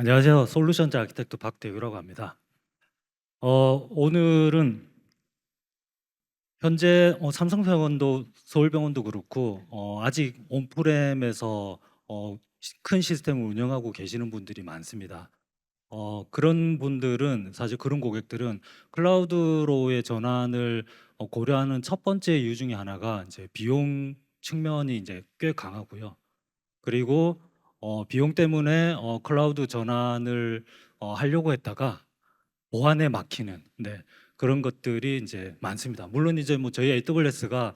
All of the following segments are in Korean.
안녕하세요. 솔루션즈 아키텍트 박대규라고 합니다. 오늘은 현재 삼성병원도 서울병원도 그렇고 아직 온프렘에서 큰 시스템을 운영하고 계시는 분들이 많습니다. 그런 분들은 사실 그런 고객들은 클라우드로의 전환을 고려하는 첫 번째 이유 중에 하나가 이제 비용 측면이 이제 꽤 강하고요. 그리고 비용 때문에 클라우드 전환을 하려고 했다가 보안에 막히는 그런 것들이 이제 많습니다. 물론 이제 뭐 저희 AWS가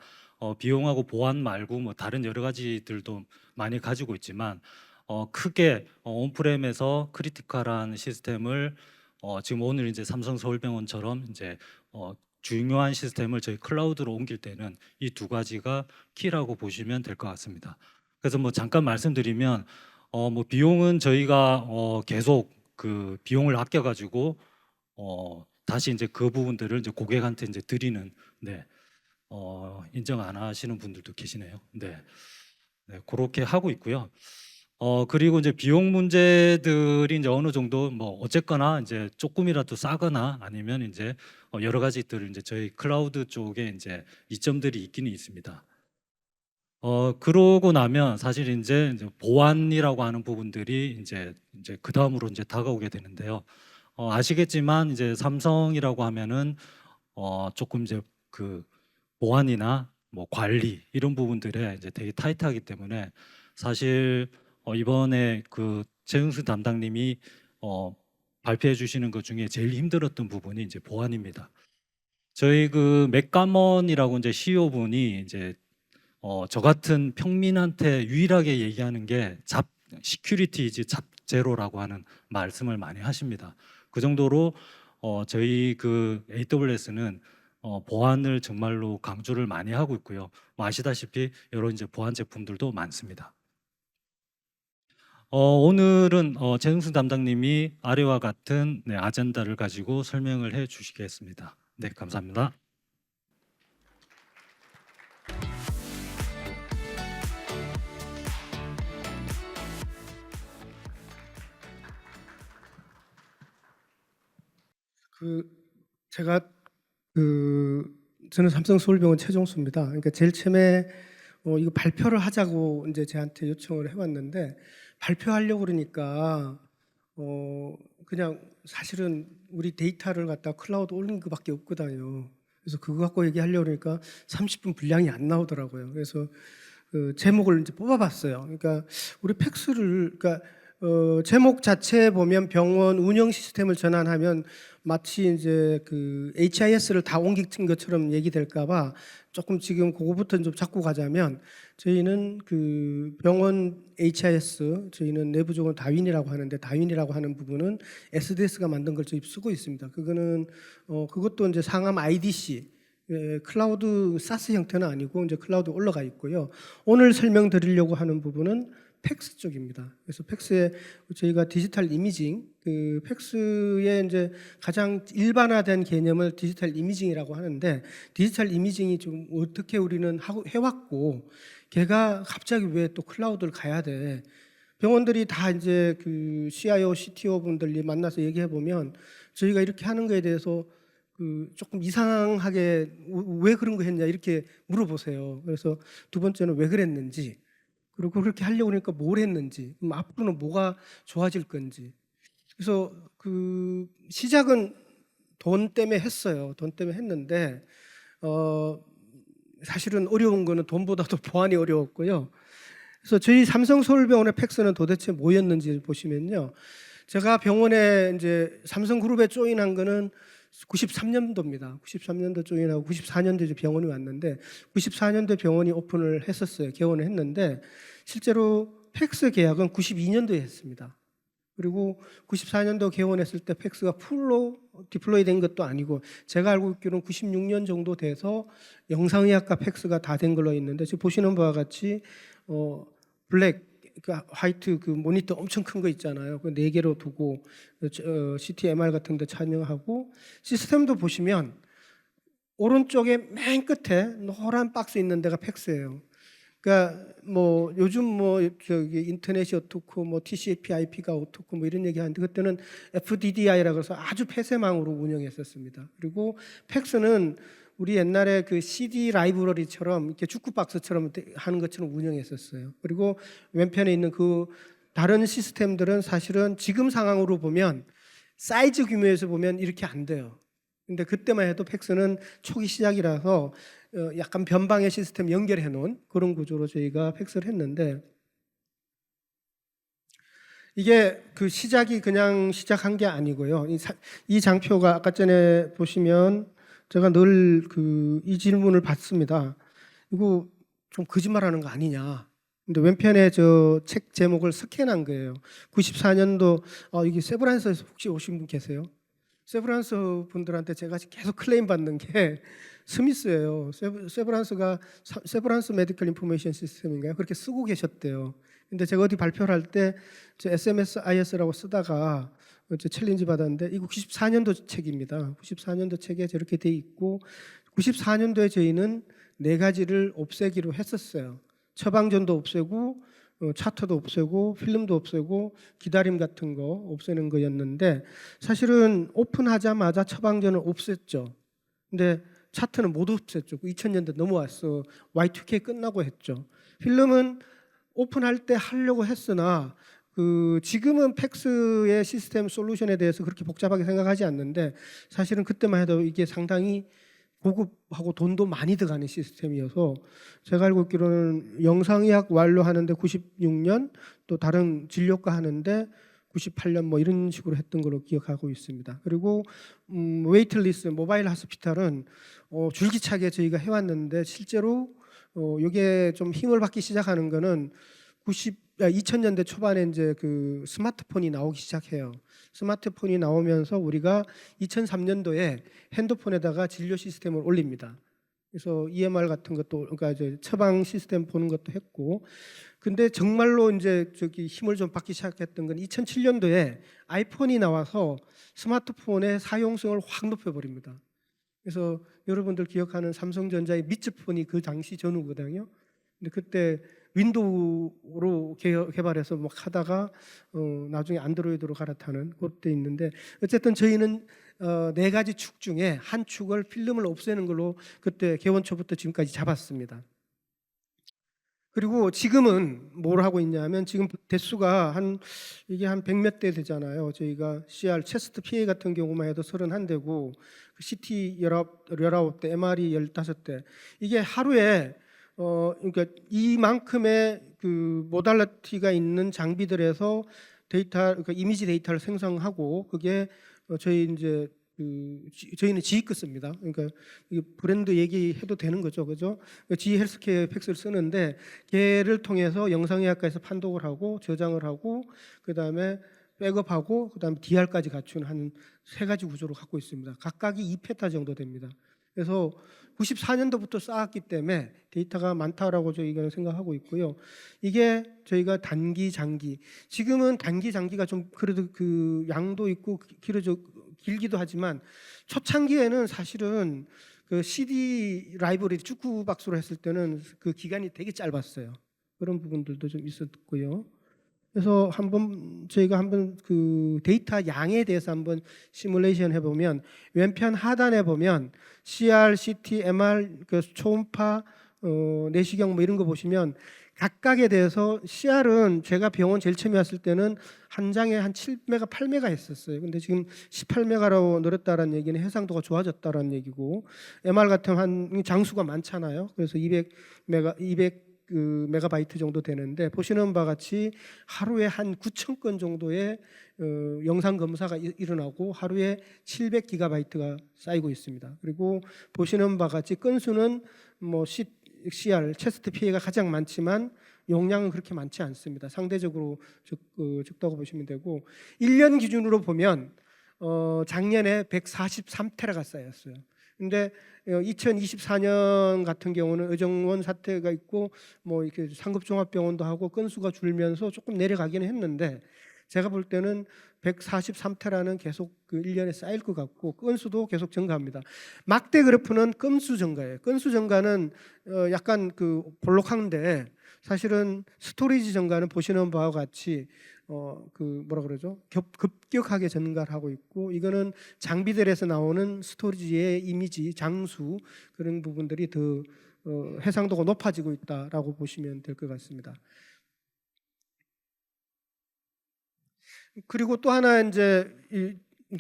비용하고 보안 말고 뭐 다른 여러 가지들도 많이 가지고 있지만 크게 온프렘에서 크리티컬한 시스템을 지금 오늘 이제 삼성 서울병원처럼 이제 중요한 시스템을 저희 클라우드로 옮길 때는 이 두 가지가 키라고 보시면 될 것 같습니다. 그래서 뭐 잠깐 말씀드리면 뭐 비용은 저희가 계속 그 비용을 아껴 가지고 다시 이제 그 부분들을 이제 고객한테 이제 드리는 인정 안 하시는 분들도 계시네요. 그렇게 하고 있고요. 그리고 이제 비용 문제들이 이제 어느 정도 뭐 어쨌거나 이제 조금이라도 싸거나 아니면 이제 여러 가지들을 이제 저희 클라우드 쪽에 이제 이점들이 있기는 있습니다. 그러고 나면 사실 이제 보안이라고 하는 부분들이 이제 그 다음으로 이제 다가오게 되는데요. 아시겠지만 이제 삼성이라고 하면은 조금 이제 그 보안이나 뭐 관리 이런 부분들에 이제 되게 타이트하기 때문에 사실 이번에 그 최은수 담당님이 발표해 주시는 것 중에 제일 힘들었던 부분이 이제 보안입니다. 저희 그 맥가먼이라고 이제 CEO 분이 이제 저 같은 평민한테 유일하게 얘기하는 게 시큐리티 이즈 잡 제로라고 하는 말씀을 많이 하십니다. 그 정도로 저희 그 AWS는 보안을 정말로 강조를 많이 하고 있고요. 뭐 아시다시피 여러 이제 보안 제품들도 많습니다. 오늘은 최승수 담당님이 아래와 같은 아젠다를 가지고 설명을 해 주시겠습니다. 네, 감사합니다. 그 제가 그 저는 삼성 서울병원 최종수입니다. 그러니까 제일 처음에 이거 발표를 하자고 이제 저한테 요청을 해왔는데 발표하려고 그러니까 그냥 사실은 우리 데이터를 갖다 클라우드 올린 것밖에 없거든요. 그래서 그거 갖고 얘기하려고 그러니까 30분 분량이 안 나오더라고요. 그래서 그 제목을 이제 뽑아봤어요. 그러니까 우리 팩스를 그러니까 제목 자체에 보면 병원 운영 시스템을 전환하면 마치 이제 그 HIS를 다 옮긴 것처럼 얘기될까봐 조금 지금 그거부터 좀 잡고 가자면 저희는 그 병원 HIS 저희는 내부적으로 다윈이라고 하는데 다윈이라고 하는 부분은 SDS가 만든 걸 저희 쓰고 있습니다. 그거는 그것도 이제 상암 IDC 클라우드 사스 형태는 아니고 이제 클라우드 올라가 있고요. 오늘 설명드리려고 하는 부분은 팩스 쪽입니다. 그래서 팩스에 저희가 디지털 이미징, 그 팩스의 이제 가장 일반화된 개념을 디지털 이미징이라고 하는데 디지털 이미징이 좀 어떻게 우리는 해왔고 걔가 갑자기 왜 또 클라우드를 가야 돼? 병원들이 다 이제 그 CIO, CTO 분들이 만나서 얘기해 보면 저희가 이렇게 하는 거에 대해서 그 조금 이상하게 왜 그런 거 했냐 이렇게 물어보세요. 그래서 두 번째는 왜 그랬는지 그리고 그렇게 하려고 하니까 뭘 했는지 그럼 앞으로는 뭐가 좋아질 건지 그래서 그 시작은 돈 때문에 했어요. 돈 때문에 했는데 사실은 어려운 거는 돈보다도 보안이 어려웠고요. 그래서 저희 삼성서울병원의 팩스는 도대체 뭐였는지 보시면요. 제가 병원에 이제 삼성그룹에 조인한 거는 93년도입니다. 93년도 조인하고 94년도에 병원이 왔는데 94년도에 병원이 오픈을 했었어요. 개원을 했는데 실제로 팩스 계약은 92년도에 했습니다. 그리고 94년도 개원했을 때 팩스가 풀로 디플로이 된 것도 아니고 제가 알고 있기로는 96년 정도 돼서 영상의학과 팩스가 다 된 걸로 있는데 지금 보시는 바와 같이 블랙 그러니까 화이트 그 모니터 엄청 큰 거 있잖아요. 그 4개로 두고 CT, MR 같은 데 촬영하고 시스템도 보시면 오른쪽에 맨 끝에 노란 박스 있는 데가 팩스예요. 그러니까 뭐 요즘 뭐 저기 인터넷이 어떻고 뭐 TCP/IP가 어떻고 뭐 이런 얘기하는데 그때는 FDDI라고 해서 아주 폐쇄망으로 운영했었습니다. 그리고 팩스는 우리 옛날에 그 CD 라이브러리처럼 이렇게 주크박스처럼 하는 것처럼 운영했었어요. 그리고 왼편에 있는 그 다른 시스템들은 사실은 지금 상황으로 보면 사이즈 규모에서 보면 이렇게 안 돼요. 근데 그때만 해도 팩스는 초기 시작이라서 약간 변방의 시스템 연결해 놓은 그런 구조로 저희가 팩스를 했는데, 이게 그 시작이 그냥 시작한 게 아니고요. 이 장표가 아까 전에 보시면 제가 늘 이 질문을 받습니다. 이거 좀 거짓말하는 거 아니냐. 근데 왼편에 저 책 제목을 스캔한 거예요. 94년도 이게 세브란스에서 혹시 오신 분 계세요? 세브란스 분들한테 제가 계속 클레임 받는 게 스미스예요. 세브란스가 세브란스 메디컬 인포메이션 시스템인가요? 그렇게 쓰고 계셨대요. 근데 제가 어디 발표를 할 때 SMSIS라고 쓰다가 챌린지 받았는데 이거 94년도 책입니다. 94년도 책에 저렇게 돼 있고 94년도에 저희는 4가지를 없애기로 했었어요. 처방전도 없애고 차트도 없애고 필름도 없애고 기다림 같은 거 없애는 거였는데, 사실은 오픈하자마자 처방전을 없앴죠. 근데 차트는 못 없앴죠. 2000년대 넘어왔어. Y2K 끝나고 했죠. 필름은 오픈할 때 하려고 했으나 지금은 팩스의 시스템 솔루션에 대해서 그렇게 복잡하게 생각하지 않는데, 사실은 그때만 해도 이게 상당히 고급하고 돈도 많이 들어가는 시스템이어서 제가 알고 있기로는 영상의학 완료하는데 96년, 또 다른 진료과 하는데 98년 뭐 이런 식으로 했던 걸로 기억하고 있습니다. 그리고 웨이트리스트 모바일 하스피탈은 줄기차게 저희가 해왔는데, 실제로 이게 좀 힘을 받기 시작하는 거는 2000년대 초반에 이제 그 스마트폰이 나오기 시작해요. 스마트폰이 나오면서 우리가 2003년도에 핸드폰에다가 진료 시스템을 올립니다. 그래서 EMR 같은 것도, 그러니까 이제 처방 시스템 보는 것도 했고, 근데 정말로 이제 힘을 좀 받기 시작했던 건 2007년도에 아이폰이 나와서 스마트폰의 사용성을 확 높여버립니다. 그래서 여러분들 기억하는 삼성전자의 미츠폰이 그 당시 전후거든요. 근데 그때 윈도우로 개발해서 막 하다가 나중에 안드로이드로 갈아타는 것도 있는데, 어쨌든 저희는 4가지 축 중에 한 축을 필름을 없애는 걸로 그때 개원 초부터 지금까지 잡았습니다. 그리고 지금은 뭘 하고 있냐면, 지금 대수가 이게 한 100몇 대 되잖아요. 저희가 CR 체스트 PA 같은 경우만 해도 31대고 CT 19대, MRI 15대. 이게 하루에 그러니까 이만큼의 그 모달리티가 있는 장비들에서 그러니까 이미지 데이터를 생성하고, 그게 저희 이제 저희는 지휘크 씁니다. 그러니까 브랜드 얘기해도 되는 거죠, 그죠? 지휘 헬스케어 팩스를 쓰는데, 걔를 통해서 영상의학과에서 판독을 하고 저장을 하고 그다음에 백업하고 그다음에 DR까지 갖춘 한 3가지 구조로 갖고 있습니다. 각각이 2페타 정도 됩니다. 그래서 94년도부터 쌓았기 때문에 데이터가 많다라고 저희가 생각하고 있고요. 이게 저희가 단기, 장기. 지금은 단기, 장기가 좀 그래도 그 양도 있고 길기도 하지만, 초창기에는 사실은 그 CD 라이브러리 주크박스로 했을 때는 그 기간이 되게 짧았어요. 그런 부분들도 좀 있었고요. 그래서 저희가 한번 그 데이터 양에 대해서 한번 시뮬레이션 해보면, 왼편 하단에 보면 CR, CT, MR, 그 초음파, 내시경 뭐 이런 거 보시면 각각에 대해서, CR은 제가 병원 제일 처음에 왔을 때는 한 장에 한 7메가, 8메가 했었어요. 근데 지금 18메가로 늘었다라는 얘기는 해상도가 좋아졌다라는 얘기고, MR 같은 한 장수가 많잖아요. 그래서 200 그 메가바이트 정도 되는데, 보시는 바와 같이 하루에 한 9,000건 정도의 영상 검사가 일어나고 하루에 700기가바이트가 쌓이고 있습니다. 그리고 보시는 바와 같이 건수는 뭐 CR, 체스트 PA가 가장 많지만 용량은 그렇게 많지 않습니다. 상대적으로 적다고 보시면 되고, 1년 기준으로 보면 작년에 143테라가 쌓였어요. 근데 2024년 같은 경우는 의정원 사태가 있고 뭐 이렇게 상급종합병원도 하고 건수가 줄면서 조금 내려가기는 했는데, 제가 볼 때는 143테라는 계속 그 1년에 쌓일 것 같고 건수도 계속 증가합니다. 막대 그래프는 건수 증가예요. 건수 증가는 약간 그 볼록한데 사실은 스토리지 증가는 보시는 바와 같이 그 뭐라 그러죠? 급격하게 증가를 하고 있고 이거는 장비들에서 나오는 스토리지의 이미지, 장수 그런 부분들이 더 해상도가 높아지고 있다라고 보시면 될 것 같습니다. 그리고 또 하나 이제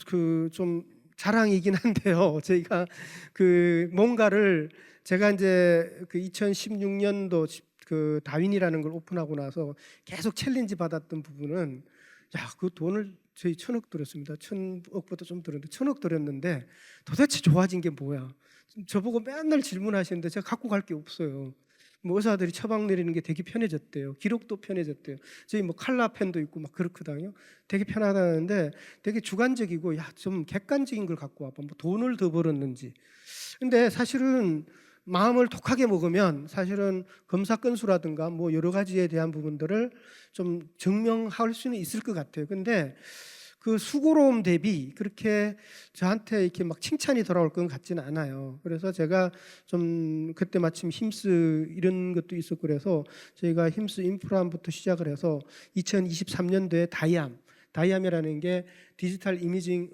그 좀 자랑이긴 한데요. 저희가 그 뭔가를 제가 이제 그 2016년도 그 다윈이라는 걸 오픈하고 나서 계속 챌린지 받았던 부분은 그 돈을 저희 1,000억 들였습니다. 1,000억보다 좀 들었는데 1,000억 들였는데 도대체 좋아진 게 뭐야? 저보고 맨날 질문하시는데 제가 갖고 갈 게 없어요. 뭐 의사들이 처방 내리는 게 되게 편해졌대요. 기록도 편해졌대요. 저희 뭐 칼라 펜도 있고 막 그렇거든요. 되게 편하다는데 되게 주관적이고 좀 객관적인 걸 갖고 와봐. 뭐 돈을 더 벌었는지. 근데 사실은 마음을 독하게 먹으면 사실은 검사 건수라든가 뭐 여러 가지에 대한 부분들을 좀 증명할 수는 있을 것 같아요. 근데 그 수고로움 대비 그렇게 저한테 이렇게 막 칭찬이 돌아올 것 같지는 않아요. 그래서 제가 좀 그때 마침 힘쓰 이런 것도 있었고 그래서 저희가 힘쓰 인프라부터 시작을 해서 2023년도에 다이암이라는 게 디지털 이미징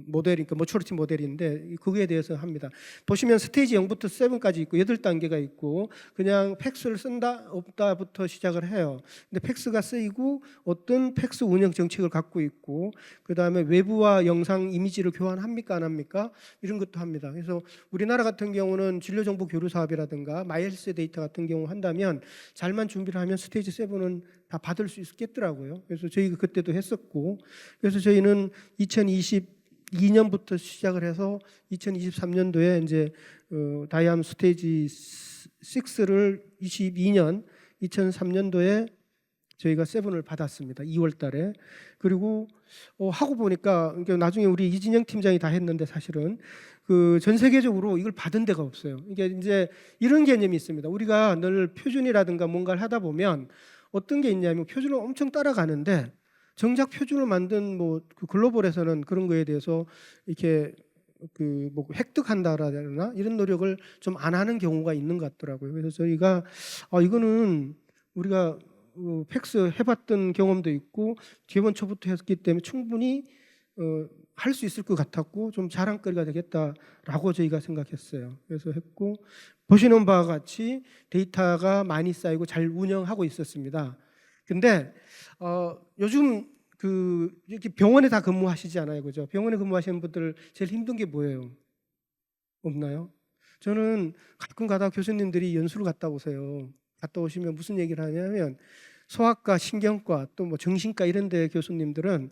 모델, 그러니까 머추리티 모델인데 그거에 대해서 합니다. 보시면 스테이지 0부터 7까지 있고 8단계가 있고 그냥 팩스를 쓴다 없다부터 시작을 해요. 근데 팩스가 쓰이고 어떤 팩스 운영 정책을 갖고 있고 그다음에 외부와 영상 이미지를 교환합니까 안 합니까? 이런 것도 합니다. 그래서 우리나라 같은 경우는 진료정보 교류 사업이라든가 마이헬스 데이터 같은 경우 한다면 잘만 준비를 하면 스테이지 7은 다 받을 수 있겠더라고요. 그래서 저희가 그때도 했었고 그래서 저희는 2022년부터 시작을 해서 2023년도에 이제 다이암 스테이지 6를 22년 2003년도에 저희가 7을 받았습니다. 2월 달에. 그리고 하고 보니까 그러니까 나중에 우리 이진영 팀장이 다 했는데 사실은 그 전 세계적으로 이걸 받은 데가 없어요. 이게 이제 이런 개념이 있습니다. 우리가 늘 표준이라든가 뭔가를 하다 보면 어떤 게 있냐면 표준을 엄청 따라가는데 정작 표준을 만든 뭐그 글로벌에서는 그런 거에 대해서 이렇게 그 뭐 획득한다라나 이런 노력을 좀 안 하는 경우가 있는 것 같더라고요. 그래서 저희가 이거는 우리가 팩스 해봤던 경험도 있고 기본 초부터 했기 때문에 충분히 할 수 있을 것 같았고 좀 자랑거리가 되겠다라고 저희가 생각했어요. 그래서 했고 보시는 바와 같이 데이터가 많이 쌓이고 잘 운영하고 있었습니다. 근데 요즘 그 이렇게 병원에 다 근무하시지 않아요, 그죠? 병원에 근무하시는 분들 제일 힘든 게 뭐예요? 없나요? 저는 가끔 가다 교수님들이 연수를 갔다 오세요. 갔다 오시면 무슨 얘기를 하냐면 소아과, 신경과 또 뭐 정신과 이런 데 교수님들은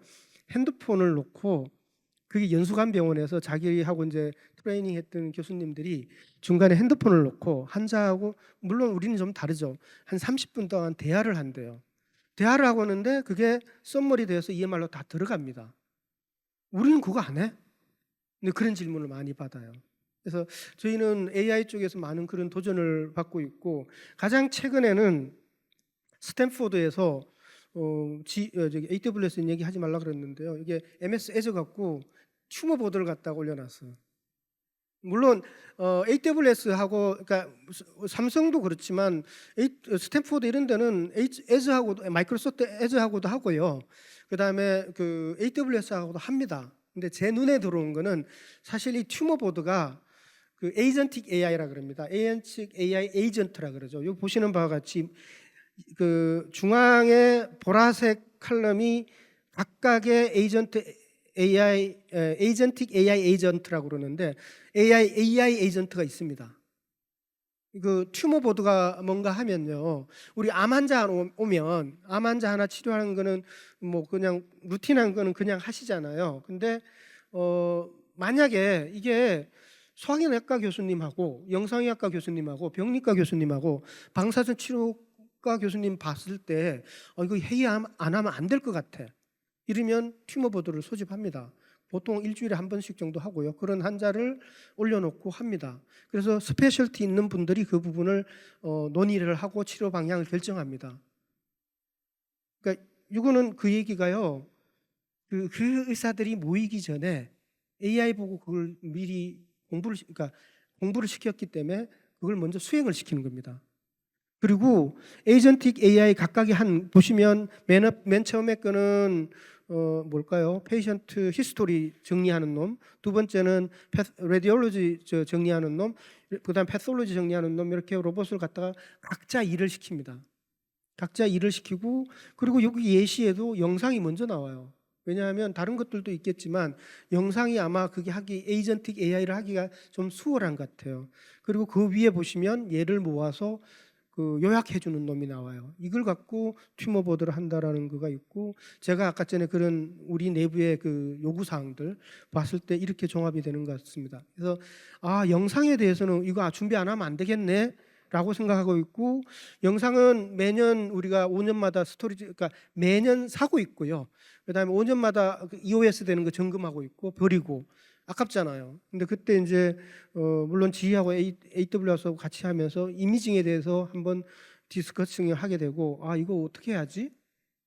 핸드폰을 놓고 그게 연수관 병원에서 자기하고 이제 트레이닝 했던 교수님들이 중간에 핸드폰을 놓고 환자하고 물론 우리는 좀 다르죠. 한 30분 동안 대화를 한대요. 대화를 하고 있는데 그게 썸머리 되어서 EMR로 다 들어갑니다. 우리는 그거 안 해? 근데 그런 질문을 많이 받아요. 그래서 저희는 AI 쪽에서 많은 그런 도전을 받고 있고 가장 최근에는 스탠포드에서 저기 AWS 얘기하지 말라 그랬는데요. 이게 MS 애저 갖고 튜머 보드를 갖다가 올려놨어요. 물론 AWS하고 그러니까 삼성도 그렇지만 스탠포드 이런 데는 애저하고도 마이크로소프트 애저하고도 하고요. 그다음에 그 AWS하고도 합니다. 근데 제 눈에 들어온 거는 사실 이 튜머 보드가 그 에이전틱 AI라 그럽니다. 에이전틱 AI 에이전트라 그러죠. 여기 보시는 바와 같이 그 중앙에 보라색 칼럼이 각각의 에이전틱 AI 에이전트라고 그러는데 AI 에이전트가 있습니다. 그 튜머 보드가 뭔가 하면요, 우리 암 환자 오면 암 환자 하나 치료하는 거는 뭐 그냥 루틴한 거는 그냥 하시잖아요. 근데 만약에 이게 소화기내과 교수님하고 영상의학과 교수님하고 병리과 교수님하고 방사선 치료과 교수님 봤을 때 이거 회의 안 하면 안 될 것 같아. 이러면 튜머 보드를 소집합니다. 보통 일주일에 한 번씩 정도 하고요. 그런 환자를 올려놓고 합니다. 그래서 스페셜티 있는 분들이 그 부분을 논의를 하고 치료 방향을 결정합니다. 그러니까 이거는 그 얘기가요. 그 의사들이 모이기 전에 AI 보고 그걸 미리 그러니까 공부를 시켰기 때문에 그걸 먼저 수행을 시키는 겁니다. 그리고 에이전틱 AI 각각이 보시면 맨 처음에 거는 뭘까요? 페이션트 히스토리 정리하는 놈, 두 번째는 레디올로지 정리하는 놈, 그다음 패솔로지 정리하는 놈, 이렇게 로봇을 갖다가 각자 일을 시킵니다. 각자 일을 시키고, 그리고 여기 예시에도 영상이 먼저 나와요. 왜냐하면 다른 것들도 있겠지만 영상이 아마 그게 에이전틱 AI를 하기가 좀 수월한 것 같아요. 그리고 그 위에 보시면 얘를 모아서 그 요약해 주는 놈이 나와요. 이걸 갖고 튜머 보드를 한다라는 거가 있고, 제가 아까 전에 그런 우리 내부의 그 요구 사항들 봤을 때 이렇게 종합이 되는 것 같습니다. 그래서 영상에 대해서는 이거 준비 안 하면 안 되겠네 라고 생각하고 있고, 영상은 매년 우리가 5년마다 그러니까 매년 사고 있고요. 그다음에 5년마다 EOS 되는 거 점검하고 있고, 버리고 아깝잖아요. 근데 그때 이제 물론 지희하고 AWS하고 같이 하면서 이미징에 대해서 한번 디스커싱을 하게 되고, 이거 어떻게 해야지?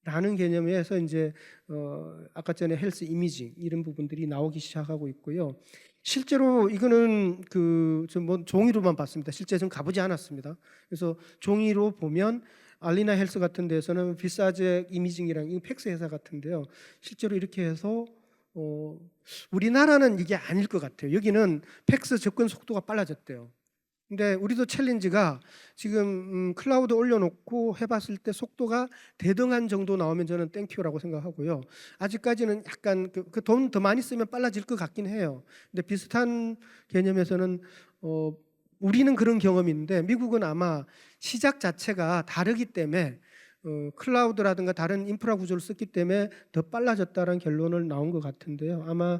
라는 개념에서 이제 아까 전에 헬스 이미징 이런 부분들이 나오기 시작하고 있고요. 실제로 이거는 뭐 종이로만 봤습니다. 실제 좀 가보지 않았습니다. 그래서 종이로 보면 알리나 헬스 같은 데서는 비사제 이미징이랑 이 팩스 회사 같은데요. 실제로 이렇게 해서 우리나라는 이게 아닐 것 같아요. 여기는 팩스 접근 속도가 빨라졌대요. 근데 우리도 챌린지가 지금 클라우드 올려놓고 해봤을 때 속도가 대등한 정도 나오면 저는 땡큐라고 생각하고요. 아직까지는 약간 그 돈 더 많이 쓰면 빨라질 것 같긴 해요. 근데 비슷한 개념에서는 우리는 그런 경험이 있는데 미국은 아마 시작 자체가 다르기 때문에 클라우드라든가 다른 인프라 구조를 썼기 때문에 더 빨라졌다는 결론을 나온 것 같은데요. 아마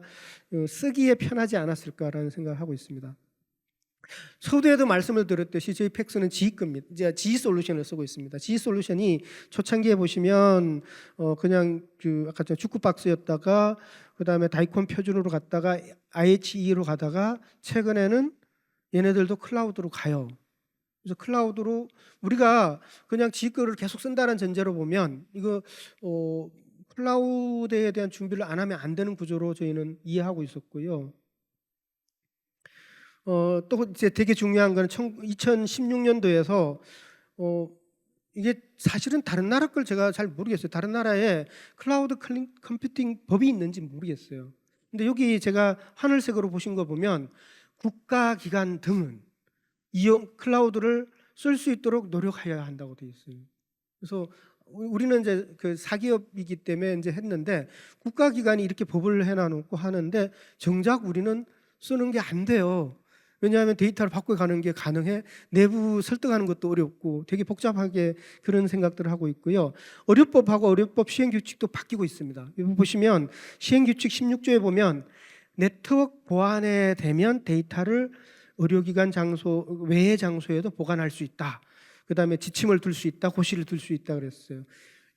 쓰기에 편하지 않았을까라는 생각을 하고 있습니다. 서두에도 말씀을 드렸듯이 저희 팩스는 지휘급입니다. 지휘 솔루션을 쓰고 있습니다. 지휘 솔루션이 초창기에 보시면 그냥 아까 축구 박스였다가 그다음에 다이콘 표준으로 갔다가 IHE로 가다가 최근에는 얘네들도 클라우드로 가요. 그래서 클라우드로 우리가 그냥 지휘급을 계속 쓴다는 전제로 보면 이거 클라우드에 대한 준비를 안 하면 안 되는 구조로 저희는 이해하고 있었고요. 또 이제 되게 중요한 거는 2016년도에서 이게 사실은 다른 나라 걸 제가 잘 모르겠어요. 다른 나라에 클라우드 컴퓨팅 법이 있는지 모르겠어요. 근데 여기 제가 하늘색으로 보신 거 보면 국가기관 등은 클라우드를 쓸 수 있도록 노력해야 한다고 되어 있어요. 그래서 우리는 이제 그 사기업이기 때문에 이제 했는데 국가기관이 이렇게 법을 해놔놓고 하는데 정작 우리는 쓰는 게 안 돼요. 왜냐하면 데이터를 바꿔가는 게 가능해. 내부 설득하는 것도 어렵고 되게 복잡하게 그런 생각들을 하고 있고요. 의료법하고 의료법 시행규칙도 바뀌고 있습니다. 여기 보시면 시행규칙 16조에 보면 네트워크 보안에 되면 데이터를 의료기관 장소 외의 장소에도 보관할 수 있다. 그 다음에 지침을 둘 수 있다, 고시를 둘 수 있다 그랬어요.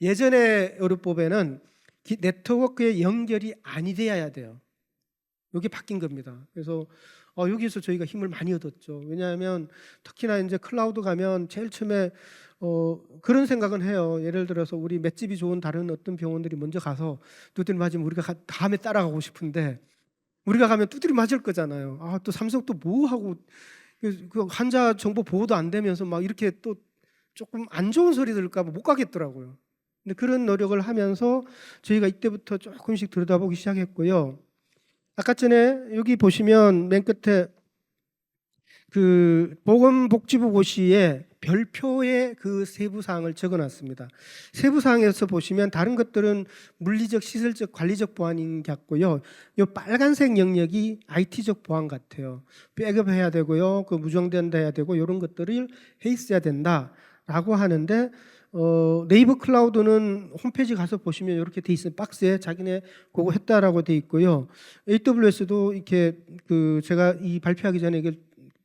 예전에 의료법에는 네트워크의 연결이 아니 되어야 돼요. 이게 바뀐 겁니다. 그래서 여기서 저희가 힘을 많이 얻었죠. 왜냐하면 특히나 이제 클라우드 가면 제일 처음에 그런 생각은 해요. 예를 들어서 우리 맷집이 좋은 다른 어떤 병원들이 먼저 가서 두드려 맞으면 우리가 다음에 따라가고 싶은데 우리가 가면 두드려 맞을 거잖아요. 또 삼성 또 뭐 하고 그 환자 정보 보호도 안 되면서 막 이렇게 또 조금 안 좋은 소리 들을까 봐 못 가겠더라고요. 근데 그런 노력을 하면서 저희가 이때부터 조금씩 들여다보기 시작했고요. 아까 전에 여기 보시면 맨 끝에 그 보건복지부 고시에 별표의 그 세부 사항을 적어놨습니다. 세부 사항에서 보시면 다른 것들은 물리적, 시설적, 관리적 보안인 것 같고요. 이 빨간색 영역이 IT적 보안 같아요. 백업해야 되고요, 그 무정된다 해야 되고 이런 것들을 해 있어야 된다라고 하는데. 네이버 클라우드는 홈페이지 가서 보시면 이렇게 돼 있어요. 박스에 자기네 그거 했다라고 돼 있고요. AWS도 이렇게 제가 이 발표하기 전에 이걸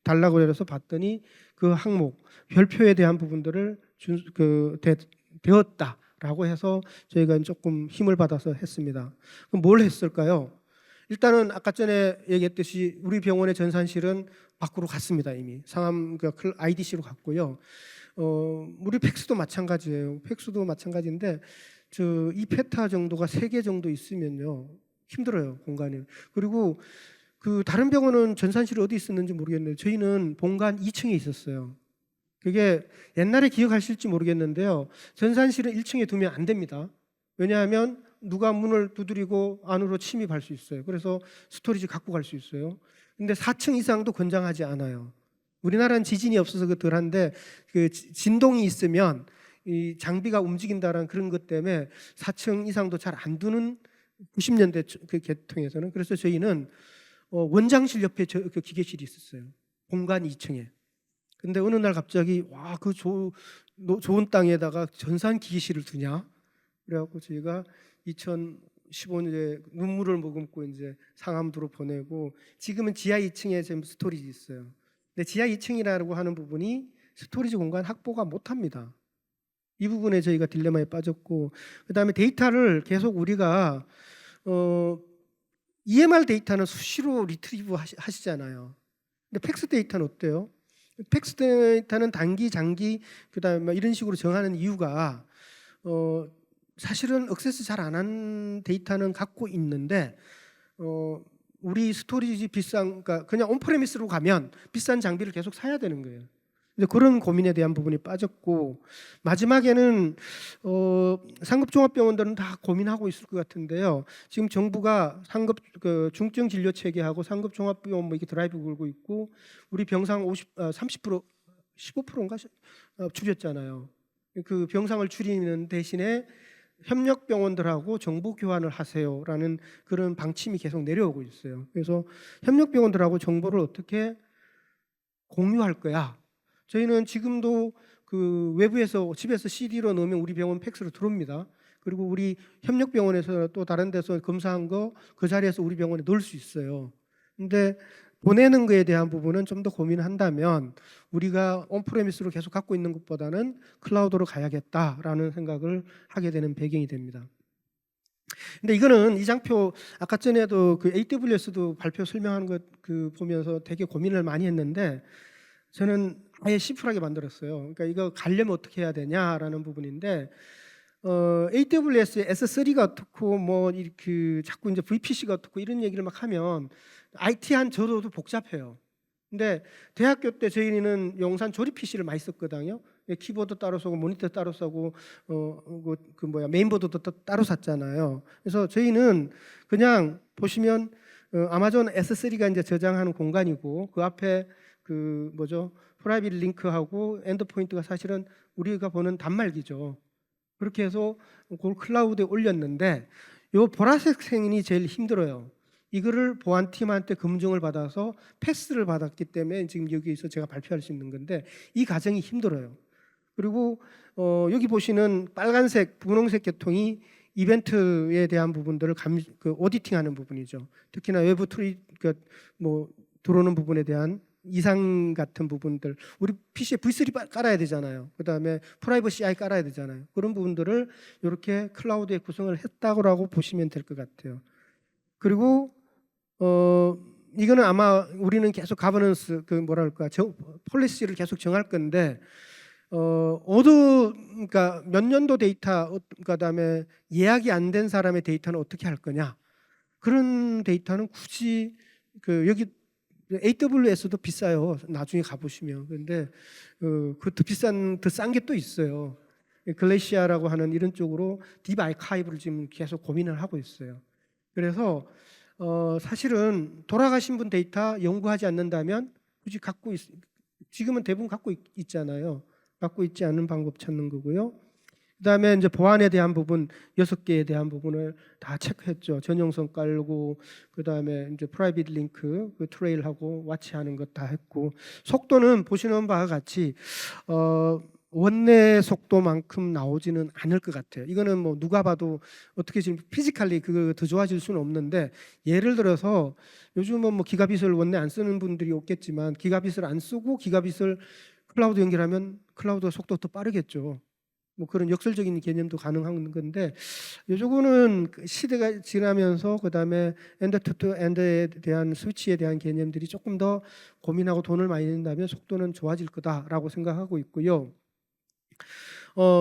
달라고 해서 봤더니 그 항목 별표에 대한 부분들을 배웠다라고 해서 저희가 조금 힘을 받아서 했습니다. 그럼 뭘 했을까요? 일단은 아까 전에 얘기했듯이 우리 병원의 전산실은 밖으로 갔습니다. 이미 상암 IDC로 갔고요. 우리 팩스도 마찬가지예요. 팩스도 마찬가지인데 저 2페타 정도가 3개 정도 있으면요 힘들어요 공간이. 그리고 그 다른 병원은 전산실이 어디 있었는지 모르겠는데 저희는 본관 2층에 있었어요. 그게 옛날에 기억하실지 모르겠는데요. 전산실은 1층에 두면 안 됩니다. 왜냐하면 누가 문을 두드리고 안으로 침입할 수 있어요. 그래서 스토리지 갖고 갈 수 있어요. 근데 4층 이상도 권장하지 않아요. 우리나라는 지진이 없어서 그 덜한데 그 진동이 있으면 이 장비가 움직인다라는 그런 것 때문에 4층 이상도 잘 안 두는 90년대 그 계통에서는. 그래서 저희는 원장실 옆에 그 기계실이 있었어요. 본관 2층에. 근데 어느 날 갑자기 와 그 좋은 땅에다가 전산 기계실을 두냐? 그래갖고 저희가 2015년에 눈물을 머금고 이제 상암도로 보내고 지금은 지하 2층에 지금 스토리지 있어요. 근데 지하 2층이라고 하는 부분이 스토리지 공간 확보가 못합니다. 이 부분에 저희가 딜레마에 빠졌고, 그다음에 데이터를 계속 우리가 EMR 데이터는 수시로 리트리브 하시잖아요. 근데 팩스 데이터는 어때요? 팩스 데이터는 단기, 장기, 그다음에 뭐 이런 식으로 정하는 이유가 사실은 액세스 잘 안 한 데이터는 갖고 있는데 우리 스토리지 비싼, 그러니까 그냥 온프레미스로 가면 비싼 장비를 계속 사야 되는 거예요. 이제 그런 고민에 대한 부분이 빠졌고, 마지막에는 상급 종합병원들은 다 고민하고 있을 것 같은데요. 지금 정부가 상급 그 중증 진료 체계하고 상급 종합병원 뭐 이렇게 드라이브 걸고 있고, 우리 병상 30% 15%인가 줄였잖아요. 그 병상을 줄이는 대신에 협력병원들하고 정보 교환을 하세요라는 그런 방침이 계속 내려오고 있어요. 그래서 협력병원들하고 정보를 어떻게 공유할 거야? 저희는 지금도 그 외부에서 집에서 CD로 넣으면 우리 병원 팩스로 들어옵니다. 그리고 우리 협력병원에서 또 다른 데서 검사한 거 그 자리에서 우리 병원에 넣을 수 있어요. 근데 보내는 거에 대한 부분은 좀 더 고민한다면 우리가 온프레미스로 계속 갖고 있는 것보다는 클라우드로 가야겠다라는 생각을 하게 되는 배경이 됩니다. 근데 이거는 이 장표 아까 전에도 그 AWS도 발표 설명하는 것 그 보면서 되게 고민을 많이 했는데 저는 아예 심플하게 만들었어요. 그러니까 이거 가려면 어떻게 해야 되냐라는 부분인데 AWS의 S3가 어떻고 뭐 그 자꾸 이제 VPC가 어떻고 이런 얘기를 막 하면 IT한 저도 복잡해요. 근데 대학교 때 저희는 용산 조립 PC를 많이 썼거든요. 키보드 따로 사고 모니터 따로 사고 메인보드도 따로 샀잖아요. 그래서 저희는 그냥 보시면 아마존 S3가 이제 저장하는 공간이고 그 앞에 그 뭐죠? 프라이빗 링크하고 엔드포인트가 사실은 우리가 보는 단말기죠. 그렇게 해서 그걸 클라우드에 올렸는데 요 보라색 생이 제일 힘들어요. 이거를 보안팀한테 검증을 받아서 패스를 받았기 때문에 지금 여기서 제가 발표할 수 있는 건데 이 과정이 힘들어요. 그리고 여기 보시는 빨간색, 분홍색 계통이 이벤트에 대한 부분들을 그 오디팅하는 부분이죠. 특히나 외부 뭐 들어오는 부분에 대한 이상 같은 부분들, 우리 PC에 V3 깔아야 되잖아요. 그 다음에 프라이버시 CI 깔아야 되잖아요. 그런 부분들을 이렇게 클라우드에 구성을 했다고 보시면 될 것 같아요. 그리고 이거는 아마 우리는 계속 가버넌스 그 뭐랄까 폴리시를 계속 정할 건데 그러니까 몇 년도 데이터, 그다음에 예약이 안 된 사람의 데이터는 어떻게 할 거냐? 그런 데이터는 굳이 그 여기 AWS도 비싸요. 나중에 가보시면. 그런데 그 더 싼 게 또 있어요. 글래시아라고 하는 이런 쪽으로 딥 아카이브를 지금 계속 고민을 하고 있어요. 그래서 사실은 돌아가신 분 데이터 연구하지 않는다면 굳이 지금은 대부분 갖고 있잖아요. 갖고 있지 않은 방법 찾는 거고요. 그다음에 이제 보안에 대한 부분 6개에 대한 부분을 다 체크했죠. 전용성 깔고 그다음에 이제 프라이빗 링크 그 트레일하고 와치하는 것 다 했고, 속도는 보시는 바와 같이 원내 속도만큼 나오지는 않을 것 같아요. 이거는 뭐 누가 봐도 어떻게 지금 피지컬리 그거 더 좋아질 수는 없는데, 예를 들어서 요즘은 뭐 기가빗을 원내 안 쓰는 분들이 없겠지만 기가빗을 안 쓰고 기가빗을 클라우드 연결하면 클라우드 속도 더 빠르겠죠. 뭐 그런 역설적인 개념도 가능한 건데, 요즘은 시대가 지나면서 그다음에 엔드 투 엔드에 대한 스위치에 대한 개념들이 조금 더 고민하고 돈을 많이 낸다면 속도는 좋아질 거다라고 생각하고 있고요.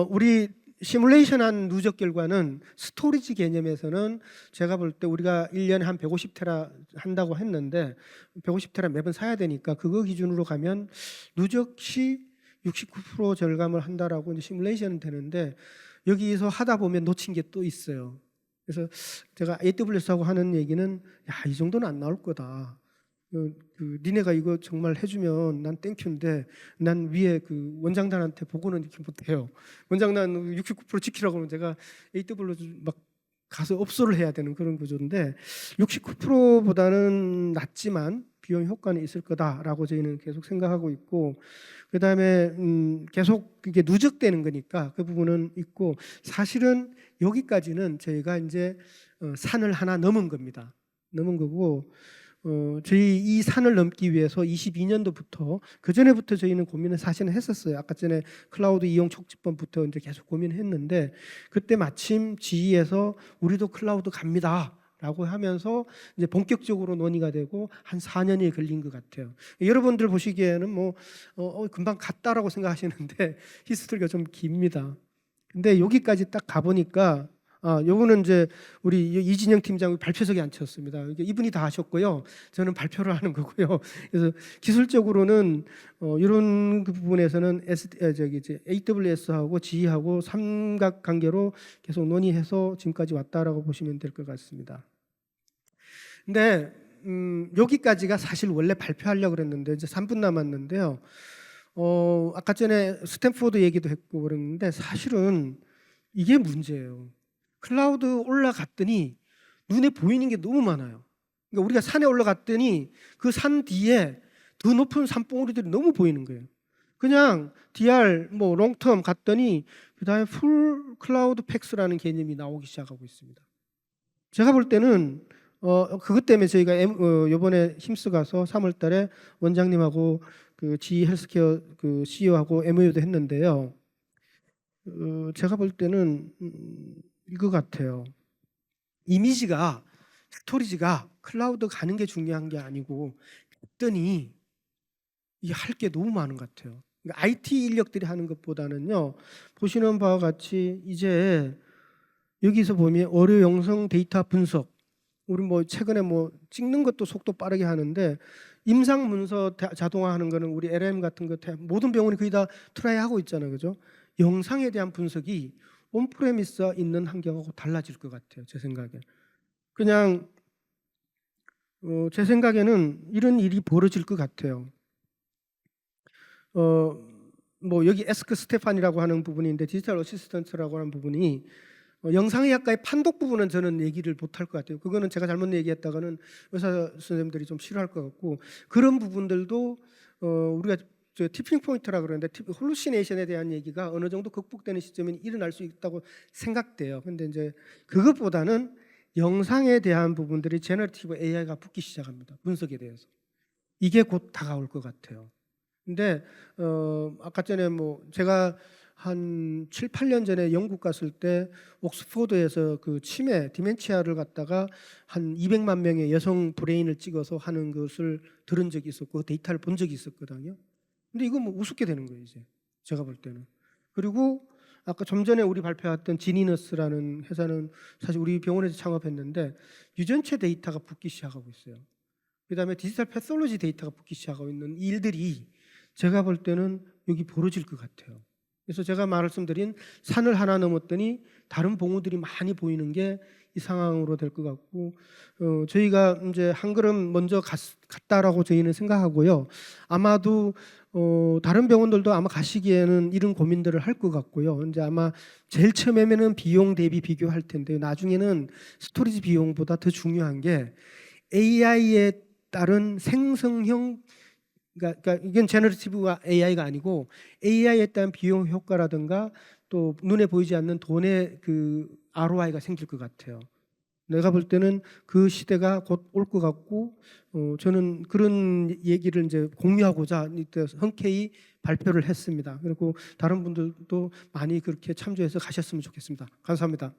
우리 시뮬레이션한 누적 결과는 스토리지 개념에서는 제가 볼 때 우리가 1년에 한 150테라 한다고 했는데 150테라 매번 사야 되니까 그거 기준으로 가면 누적 시 69% 절감을 한다라고 이제 시뮬레이션은 되는데 여기서 하다 보면 놓친 게 또 있어요. 그래서 제가 AWS하고 하는 얘기는 야, 이 정도는 안 나올 거다. 니네가 이거 정말 해주면 난 땡큐인데 난 위에 그 원장단한테 보고는 이렇게 못해요. 원장단 69% 지키라고 하면 제가 AWS 막 가서 업소를 해야 되는 그런 구조인데 69%보다는 낮지만 비용 효과는 있을 거다라고 저희는 계속 생각하고 있고 그다음에 계속 이게 누적되는 거니까 그 부분은 있고 사실은 여기까지는 저희가 이제 산을 하나 넘은 겁니다. 넘은 거고 저희 이 산을 넘기 위해서 22년도부터 그 전에부터 저희는 고민을 사실은 했었어요. 아까 전에 클라우드 이용 촉진법부터 이제 계속 고민했는데 그때 마침 GE에서 우리도 클라우드 갑니다라고 하면서 이제 본격적으로 논의가 되고 한 4년이 걸린 것 같아요. 여러분들 보시기에는 뭐 금방 갔다라고 생각하시는데 히스토리가 좀 깁니다. 근데 여기까지 딱 가보니까 요거는 이제 우리 이진영 팀장이 발표석에 앉혔습니다. 이분이 다 하셨고요. 저는 발표를 하는 거고요. 그래서 기술적으로는 이런 그 부분에서는 AWS하고 GE하고 삼각관계로 계속 논의해서 지금까지 왔다라고 보시면 될 것 같습니다. 근데 여기까지가 사실 원래 발표하려고 그랬는데 이제 3분 남았는데요. 아까 전에 스탠포드 얘기도 했고 그랬는데 사실은 이게 문제예요. 클라우드 올라갔더니 눈에 보이는 게 너무 많아요. 그러니까 우리가 산에 올라갔더니 그 산 뒤에 더 높은 산봉우리들이 너무 보이는 거예요. 그냥 DR 뭐 롱텀 갔더니 그다음에 풀 클라우드 팩스라는 개념이 나오기 시작하고 있습니다. 제가 볼 때는 그것 때문에 저희가 이번에 힘써 가서 3월달에 원장님하고 그 GE 헬스케어 그 CEO하고 MOU도 했는데요. 제가 볼 때는 이거 같아요. 이미지가 스토리지가 클라우드 가는 게 중요한 게 아니고 그랬더니 이게 할 게 너무 많은 것 같아요. 그러니까 IT 인력들이 하는 것보다는요. 보시는 바와 같이 이제 여기서 보면 어뢰 영상 데이터 분석 우리 뭐 최근에 뭐 찍는 것도 속도 빠르게 하는데 임상 문서 자동화하는 거는 우리 LM 같은 거 모든 병원이 거의 다 트라이 하고 있잖아요. 그죠? 영상에 대한 분석이 온프레미스와 있는 환경하고 달라질 것 같아요. 제 생각에. 그냥 제 생각에는 이런 일이 벌어질 것 같아요. 뭐 여기 에스크 스테판이라고 하는 부분인데 디지털 어시스턴트라고 하는 부분이 영상의학과의 판독 부분은 저는 얘기를 못할 것 같아요. 그거는 제가 잘못 얘기했다가는 의사 선생님들이 좀 싫어할 것 같고 그런 부분들도 우리가 티핑 포인트라 그러는데 홀루시네이션에 대한 얘기가 어느 정도 극복되는 시점이 일어날 수 있다고 생각돼요. 근데 이제 그것보다는 영상에 대한 부분들이 제너러티브 AI가 붙기 시작합니다. 분석에 대해서. 이게 곧 다가올 것 같아요. 근데 아까 전에 뭐 제가 한 7, 8년 전에 영국 갔을 때 옥스포드에서 그 치매, 디멘치아를 갖다가 한 200만 명의 여성 브레인을 찍어서 하는 것을 들은 적이 있었고 데이터를 본 적이 있었거든요. 근데 이거 뭐 우습게 되는 거예요, 이제. 제가 볼 때는. 그리고 아까 좀 전에 우리 발표했던 지니너스라는 회사는 사실 우리 병원에서 창업했는데 유전체 데이터가 붙기 시작하고 있어요. 그다음에 디지털 패솔로지 데이터가 붙기 시작하고 있는 일들이 제가 볼 때는 여기 벌어질 것 같아요. 그래서 제가 말씀드린 산을 하나 넘었더니 다른 봉우들이 많이 보이는 게 이 상황으로 될 것 같고 저희가 이제 한 걸음 먼저 갔다라고 저희는 생각하고요. 아마도 다른 병원들도 아마 가시기에는 이런 고민들을 할 것 같고요. 이제 아마 제일 처음에는 비용 대비 비교할 텐데 나중에는 스토리지 비용보다 더 중요한 게 AI에 따른 생성형 그러니까 이건 제너러티브가 AI가 아니고 AI에 따른 비용 효과라든가 또 눈에 보이지 않는 돈의 그 ROI가 생길 것 같아요. 내가 볼 때는 그 시대가 곧 올 것 같고 저는 그런 얘기를 이제 공유하고자 흔쾌히 발표를 했습니다. 그리고 다른 분들도 많이 그렇게 참조해서 가셨으면 좋겠습니다. 감사합니다.